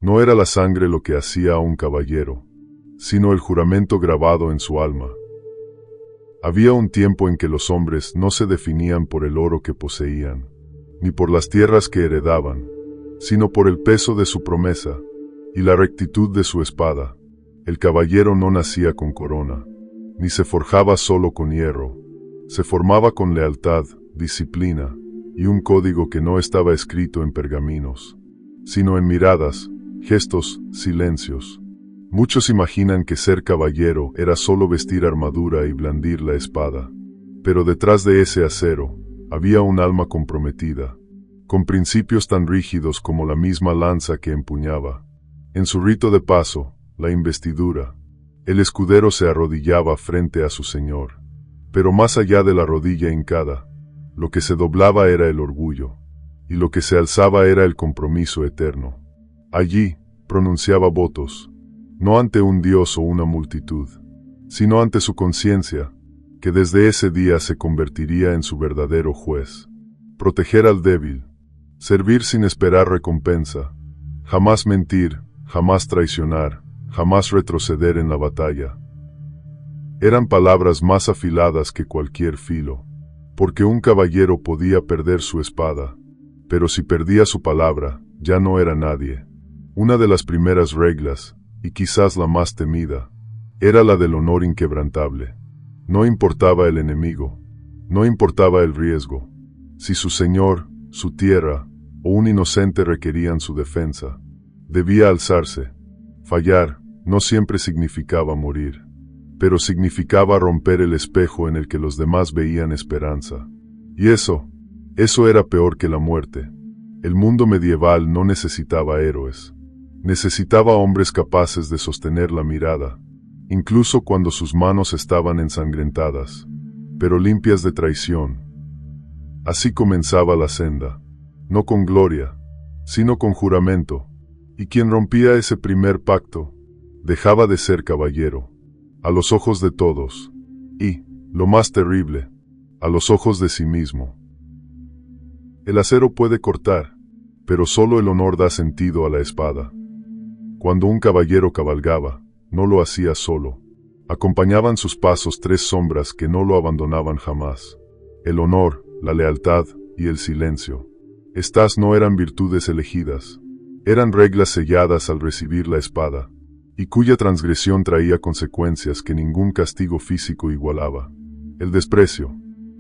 No era la sangre lo que hacía a un caballero, sino el juramento grabado en su alma. Había un tiempo en que los hombres no se definían por el oro que poseían, ni por las tierras que heredaban, sino por el peso de su promesa y la rectitud de su espada. El caballero no nacía con corona, ni se forjaba solo con hierro. Se formaba con lealtad, disciplina y un código que no estaba escrito en pergaminos, sino en miradas, gestos, silencios. Muchos imaginan que ser caballero era solo vestir armadura y blandir la espada, pero detrás de ese acero había un alma comprometida, con principios tan rígidos como la misma lanza que empuñaba. En su rito de paso, la investidura, el escudero se arrodillaba frente a su señor, pero más allá de la rodilla hincada, lo que se doblaba era el orgullo, y lo que se alzaba era el compromiso eterno. Allí, pronunciaba votos, no ante un dios o una multitud, sino ante su conciencia, que desde ese día se convertiría en su verdadero juez. Proteger al débil, servir sin esperar recompensa, jamás mentir, jamás traicionar, jamás retroceder en la batalla. Eran palabras más afiladas que cualquier filo, porque un caballero podía perder su espada, pero si perdía su palabra, ya no era nadie. Una de las primeras reglas, y quizás la más temida, era la del honor inquebrantable. No importaba el enemigo, no importaba el riesgo. Si su señor, su tierra o un inocente requerían su defensa, debía alzarse. Fallar no siempre significaba morir, pero significaba romper el espejo en el que los demás veían esperanza. Y eso era peor que la muerte. El mundo medieval no necesitaba héroes. Necesitaba hombres capaces de sostener la mirada, incluso cuando sus manos estaban ensangrentadas, pero limpias de traición. Así comenzaba la senda, no con gloria, sino con juramento, y quien rompía ese primer pacto, dejaba de ser caballero, a los ojos de todos, y, lo más terrible, a los ojos de sí mismo. El acero puede cortar, pero solo el honor da sentido a la espada. Cuando un caballero cabalgaba, no lo hacía solo. Acompañaban sus pasos tres sombras que no lo abandonaban jamás: el honor, la lealtad y el silencio. Estas no eran virtudes elegidas, eran reglas selladas al recibir la espada, y cuya transgresión traía consecuencias que ningún castigo físico igualaba. El desprecio,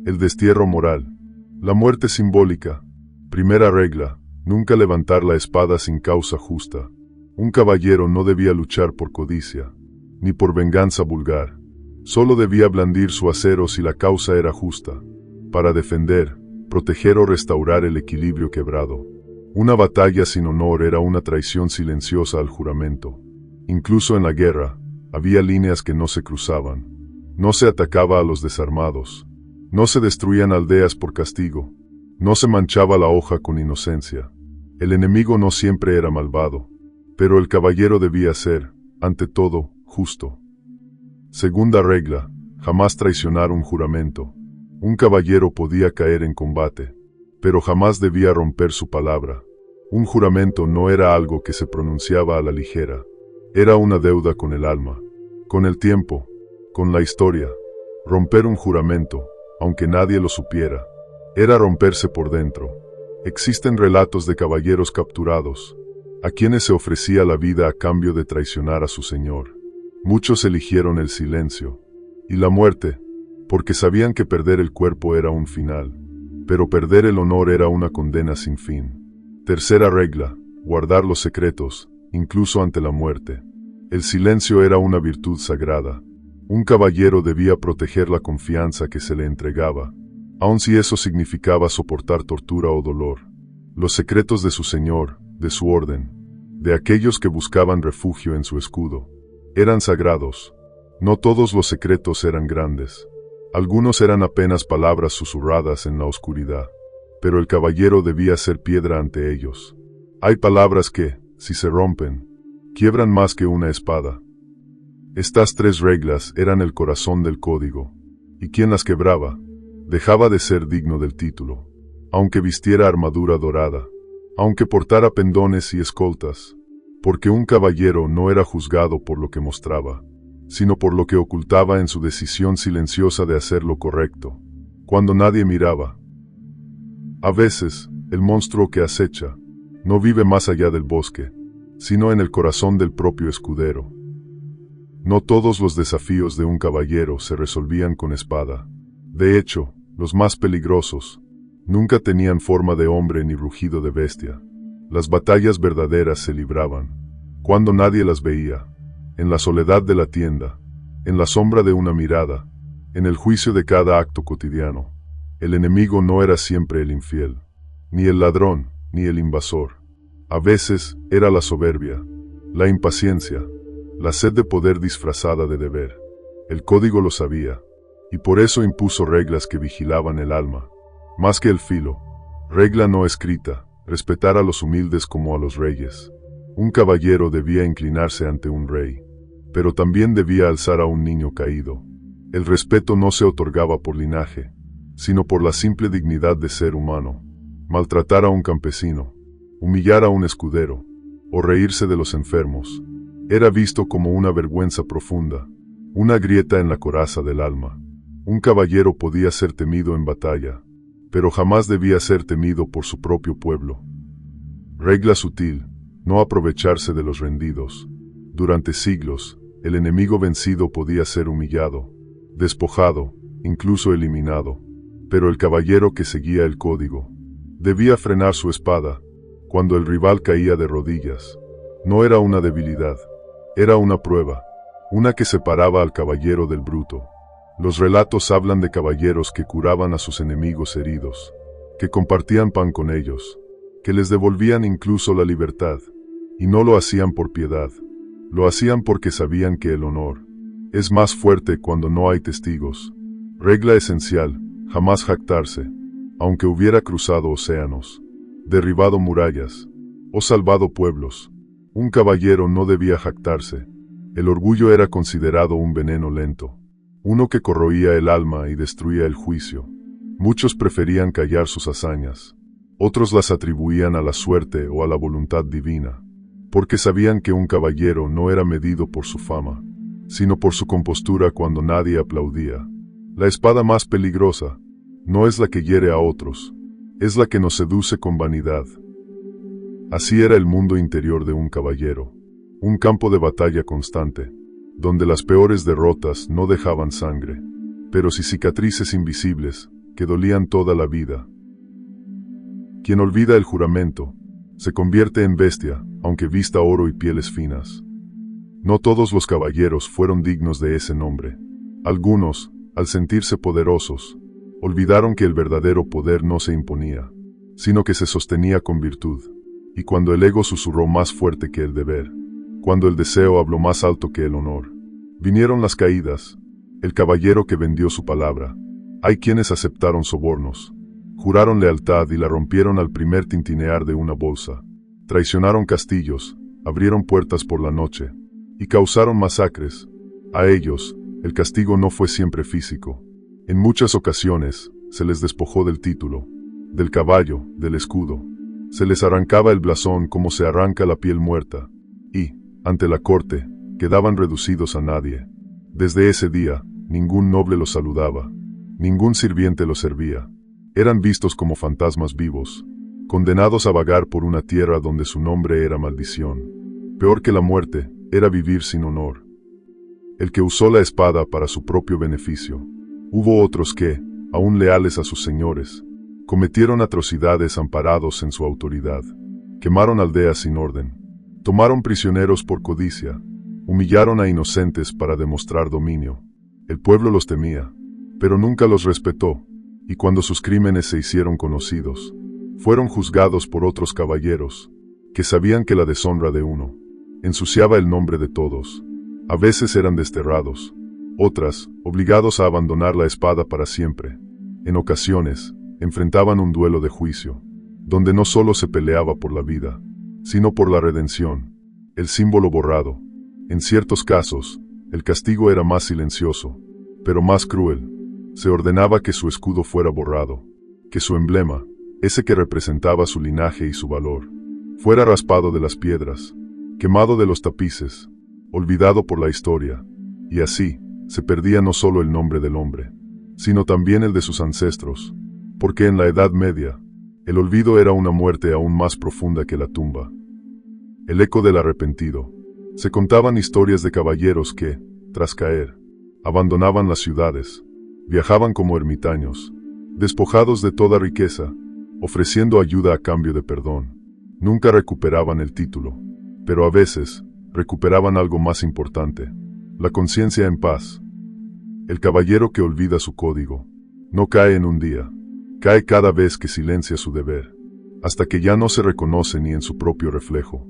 el destierro moral, la muerte simbólica. Primera regla: nunca levantar la espada sin causa justa. Un caballero no debía luchar por codicia, ni por venganza vulgar. Solo debía blandir su acero si la causa era justa, para defender, proteger o restaurar el equilibrio quebrado. Una batalla sin honor era una traición silenciosa al juramento. Incluso en la guerra, había líneas que no se cruzaban. No se atacaba a los desarmados. No se destruían aldeas por castigo. No se manchaba la hoja con inocencia. El enemigo no siempre era malvado, pero el caballero debía ser, ante todo, justo. Segunda regla: jamás traicionar un juramento. Un caballero podía caer en combate, pero jamás debía romper su palabra. Un juramento no era algo que se pronunciaba a la ligera. Era una deuda con el alma, con el tiempo, con la historia. Romper un juramento, aunque nadie lo supiera, era romperse por dentro. Existen relatos de caballeros capturados, a quienes se ofrecía la vida a cambio de traicionar a su señor. Muchos eligieron el silencio y la muerte, porque sabían que perder el cuerpo era un final, pero perder el honor era una condena sin fin. Tercera regla: guardar los secretos, incluso ante la muerte. El silencio era una virtud sagrada. Un caballero debía proteger la confianza que se le entregaba, aun si eso significaba soportar tortura o dolor. Los secretos de su señor, de su orden, de aquellos que buscaban refugio en su escudo, eran sagrados. No todos los secretos eran grandes. Algunos eran apenas palabras susurradas en la oscuridad, pero el caballero debía ser piedra ante ellos. Hay palabras que, si se rompen, quiebran más que una espada. Estas tres reglas eran el corazón del código, y quien las quebraba, dejaba de ser digno del título, aunque vistiera armadura dorada, aunque portara pendones y escoltas. porque un caballero no era juzgado por lo que mostraba, sino por lo que ocultaba en su decisión silenciosa de hacer lo correcto, cuando nadie miraba. A veces, el monstruo que acecha no vive más allá del bosque, sino en el corazón del propio escudero. No todos los desafíos de un caballero se resolvían con espada. De hecho, los más peligrosos nunca tenían forma de hombre ni rugido de bestia. Las batallas verdaderas se libraban cuando nadie las veía, en la soledad de la tienda, en la sombra de una mirada, en el juicio de cada acto cotidiano. El enemigo no era siempre el infiel, ni el ladrón, ni el invasor. A veces era la soberbia, la impaciencia, la sed de poder disfrazada de deber. El código lo sabía, y por eso impuso reglas que vigilaban el alma, más que el filo. Regla no escrita: respetar a los humildes como a los reyes. Un caballero debía inclinarse ante un rey, pero también debía alzar a un niño caído. El respeto no se otorgaba por linaje, sino por la simple dignidad de ser humano. Maltratar a un campesino, humillar a un escudero, o reírse de los enfermos, era visto como una vergüenza profunda, una grieta en la coraza del alma. Un caballero podía ser temido en batalla, pero jamás debía ser temido por su propio pueblo. Regla sutil: no aprovecharse de los rendidos. Durante siglos, el enemigo vencido podía ser humillado, despojado, incluso eliminado, pero el caballero que seguía el código debía frenar su espada cuando el rival caía de rodillas. No era una debilidad, era una prueba, una que separaba al caballero del bruto. Los relatos hablan de caballeros que curaban a sus enemigos heridos, que compartían pan con ellos, que les devolvían incluso la libertad, y no lo hacían por piedad, lo hacían porque sabían que el honor es más fuerte cuando no hay testigos. Regla esencial: jamás jactarse, aunque hubiera cruzado océanos, derribado murallas o salvado pueblos. Un caballero no debía jactarse. El orgullo era considerado un veneno lento, uno que corroía el alma y destruía el juicio. Muchos preferían callar sus hazañas, otros las atribuían a la suerte o a la voluntad divina, porque sabían que un caballero no era medido por su fama, sino por su compostura cuando nadie aplaudía. La espada más peligrosa no es la que hiere a otros, es la que nos seduce con vanidad. Así era el mundo interior de un caballero, un campo de batalla constante, donde las peores derrotas no dejaban sangre, pero sí cicatrices invisibles que dolían toda la vida. Quien olvida el juramento se convierte en bestia, aunque vista oro y pieles finas. No todos los caballeros fueron dignos de ese nombre. Algunos, al sentirse poderosos, olvidaron que el verdadero poder no se imponía, sino que se sostenía con virtud. Y cuando el ego susurró más fuerte que el deber, cuando el deseo habló más alto que el honor, vinieron las caídas. El caballero que vendió su palabra. Hay quienes aceptaron sobornos, juraron lealtad y la rompieron al primer tintinear de una bolsa. Traicionaron castillos, abrieron puertas por la noche, y causaron masacres. A ellos, el castigo no fue siempre físico. En muchas ocasiones, se les despojó del título, del caballo, del escudo. Se les arrancaba el blasón como se arranca la piel muerta, y, ante la corte, quedaban reducidos a nadie. Desde ese día, ningún noble los saludaba, ningún sirviente los servía. Eran vistos como fantasmas vivos, condenados a vagar por una tierra donde su nombre era maldición. Peor que la muerte, era vivir sin honor. El que usó la espada para su propio beneficio. Hubo otros que, aún leales a sus señores, cometieron atrocidades amparados en su autoridad. Quemaron aldeas sin orden, tomaron prisioneros por codicia, humillaron a inocentes para demostrar dominio. El pueblo los temía, pero nunca los respetó, y cuando sus crímenes se hicieron conocidos, fueron juzgados por otros caballeros, que sabían que la deshonra de uno ensuciaba el nombre de todos. A veces eran desterrados, otras, obligados a abandonar la espada para siempre. En ocasiones, enfrentaban un duelo de juicio, donde no solo se peleaba por la vida, sino por la redención, el símbolo borrado. En ciertos casos, el castigo era más silencioso, pero más cruel. Se ordenaba que su escudo fuera borrado, que su emblema, ese que representaba su linaje y su valor, fuera raspado de las piedras, quemado de los tapices, olvidado por la historia, y así se perdía no solo el nombre del hombre, sino también el de sus ancestros, porque en la Edad Media, el olvido era una muerte aún más profunda que la tumba. El eco del arrepentido. Se contaban historias de caballeros que, tras caer, abandonaban las ciudades, viajaban como ermitaños, despojados de toda riqueza, ofreciendo ayuda a cambio de perdón. Nunca recuperaban el título, pero a veces recuperaban algo más importante, la conciencia en paz. El caballero que olvida su código no cae en un día, cae cada vez que silencia su deber, hasta que ya no se reconoce ni en su propio reflejo.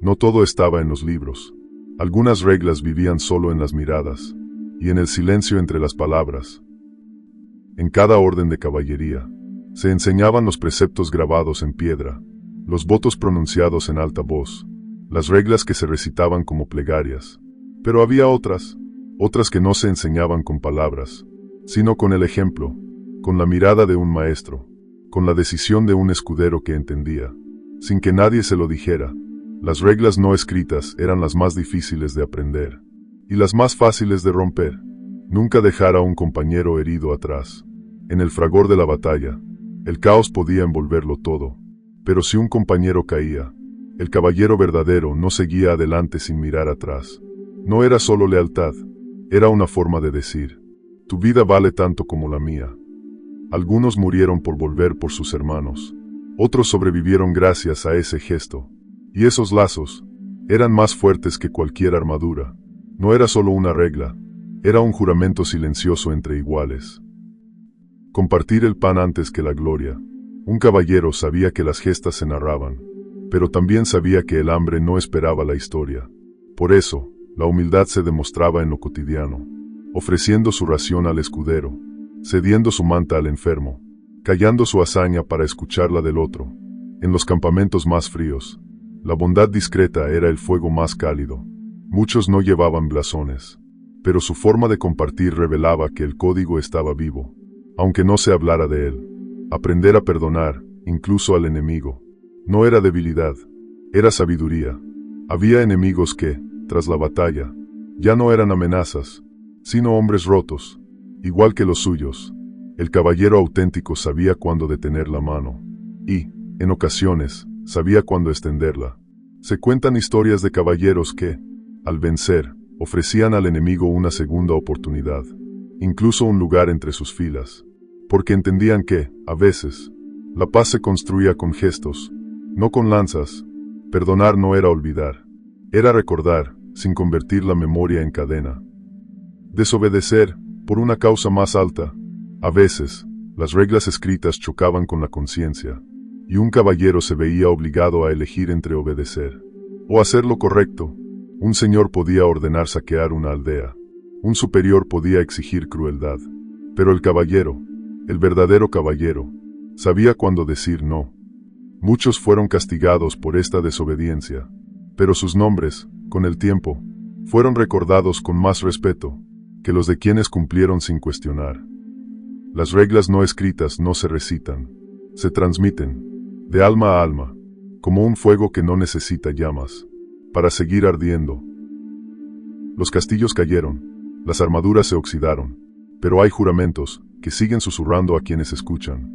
No todo estaba en los libros. Algunas reglas vivían solo en las miradas y en el silencio entre las palabras. En cada orden de caballería se enseñaban los preceptos grabados en piedra, los votos pronunciados en alta voz, las reglas que se recitaban como plegarias. Pero había otras que no se enseñaban con palabras, sino con el ejemplo, con la mirada de un maestro, con la decisión de un escudero que entendía, sin que nadie se lo dijera. Las reglas no escritas eran las más difíciles de aprender y las más fáciles de romper. Nunca dejar a un compañero herido atrás. En el fragor de la batalla, el caos podía envolverlo todo, pero si un compañero caía, el caballero verdadero no seguía adelante sin mirar atrás. No era solo lealtad, era una forma de decir: tu vida vale tanto como la mía. Algunos murieron por volver por sus hermanos, otros sobrevivieron gracias a ese gesto. Y esos lazos eran más fuertes que cualquier armadura. No era solo una regla, era un juramento silencioso entre iguales. Compartir el pan antes que la gloria. Un caballero sabía que las gestas se narraban, pero también sabía que el hambre no esperaba la historia. Por eso, la humildad se demostraba en lo cotidiano, ofreciendo su ración al escudero, cediendo su manta al enfermo, callando su hazaña para escuchar la del otro. En los campamentos más fríos, la bondad discreta era el fuego más cálido. Muchos no llevaban blasones, pero su forma de compartir revelaba que el código estaba vivo, aunque no se hablara de él. Aprender a perdonar, incluso al enemigo, no era debilidad, era sabiduría. Había enemigos que, tras la batalla, ya no eran amenazas, sino hombres rotos, igual que los suyos. El caballero auténtico sabía cuándo detener la mano, y, en ocasiones, sabía cuándo extenderla. Se cuentan historias de caballeros que, al vencer, ofrecían al enemigo una segunda oportunidad, incluso un lugar entre sus filas, porque entendían que, a veces, la paz se construía con gestos, no con lanzas. Perdonar no era olvidar, era recordar, sin convertir la memoria en cadena. Desobedecer, por una causa más alta. A veces, las reglas escritas chocaban con la conciencia, y un caballero se veía obligado a elegir entre obedecer o hacer lo correcto. Un señor podía ordenar saquear una aldea, un superior podía exigir crueldad, pero el caballero, el verdadero caballero, sabía cuándo decir no. Muchos fueron castigados por esta desobediencia, pero sus nombres, con el tiempo, fueron recordados con más respeto que los de quienes cumplieron sin cuestionar. Las reglas no escritas no se recitan, se transmiten, de alma a alma, como un fuego que no necesita llamas, para seguir ardiendo. Los castillos cayeron, las armaduras se oxidaron, pero hay juramentos que siguen susurrando a quienes escuchan.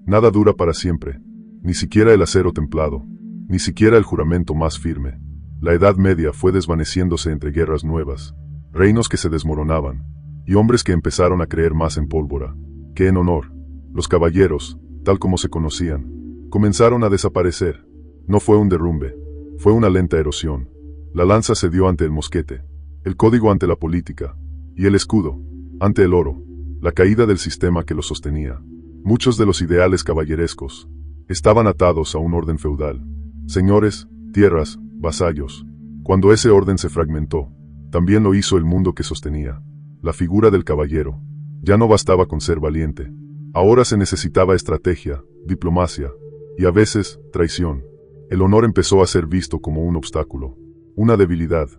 Nada dura para siempre, ni siquiera el acero templado, ni siquiera el juramento más firme. La Edad Media fue desvaneciéndose entre guerras nuevas, reinos que se desmoronaban, y hombres que empezaron a creer más en pólvora que en honor. Los caballeros, tal como se conocían, comenzaron a desaparecer. No fue un derrumbe, fue una lenta erosión. La lanza cedió ante el mosquete, el código ante la política, y el escudo ante el oro, la caída del sistema que lo sostenía. Muchos de los ideales caballerescos estaban atados a un orden feudal. Señores, tierras, vasallos. Cuando ese orden se fragmentó, también lo hizo el mundo que sostenía. La figura del caballero. Ya no bastaba con ser valiente. Ahora se necesitaba estrategia, diplomacia, y a veces, traición. El honor empezó a ser visto como un obstáculo, una debilidad,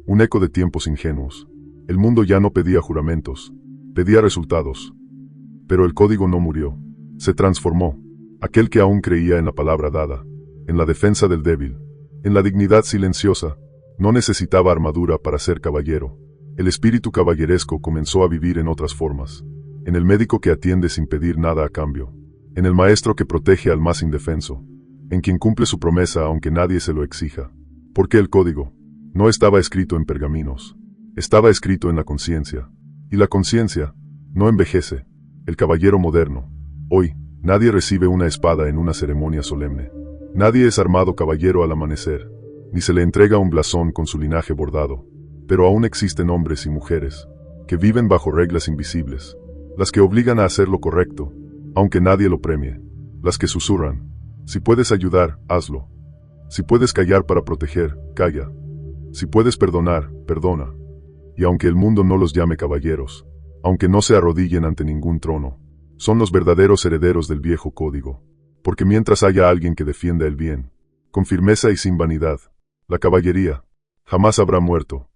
un eco de tiempos ingenuos. El mundo ya no pedía juramentos, pedía resultados. Pero el código no murió, se transformó. Aquel que aún creía en la palabra dada, en la defensa del débil, En la dignidad silenciosa, no necesitaba armadura para ser caballero. El espíritu caballeresco comenzó a vivir en otras formas. En el médico que atiende sin pedir nada a cambio. En el maestro que protege al más indefenso. En quien cumple su promesa aunque nadie se lo exija. Porque el código no estaba escrito en pergaminos. Estaba escrito en la conciencia. Y la conciencia no envejece. El caballero moderno. Hoy, nadie recibe una espada en una ceremonia solemne. Nadie es armado caballero al amanecer. Ni se le entrega un blasón con su linaje bordado. Pero aún existen hombres y mujeres que viven bajo reglas invisibles. Las que obligan a hacer lo correcto, aunque nadie lo premie. Las que susurran. Si puedes ayudar, hazlo. Si puedes callar para proteger, calla. Si puedes perdonar, perdona. Y aunque el mundo no los llame caballeros, aunque no se arrodillen ante ningún trono, son los verdaderos herederos del viejo código. Porque mientras haya alguien que defienda el bien, con firmeza y sin vanidad, la caballería jamás habrá muerto.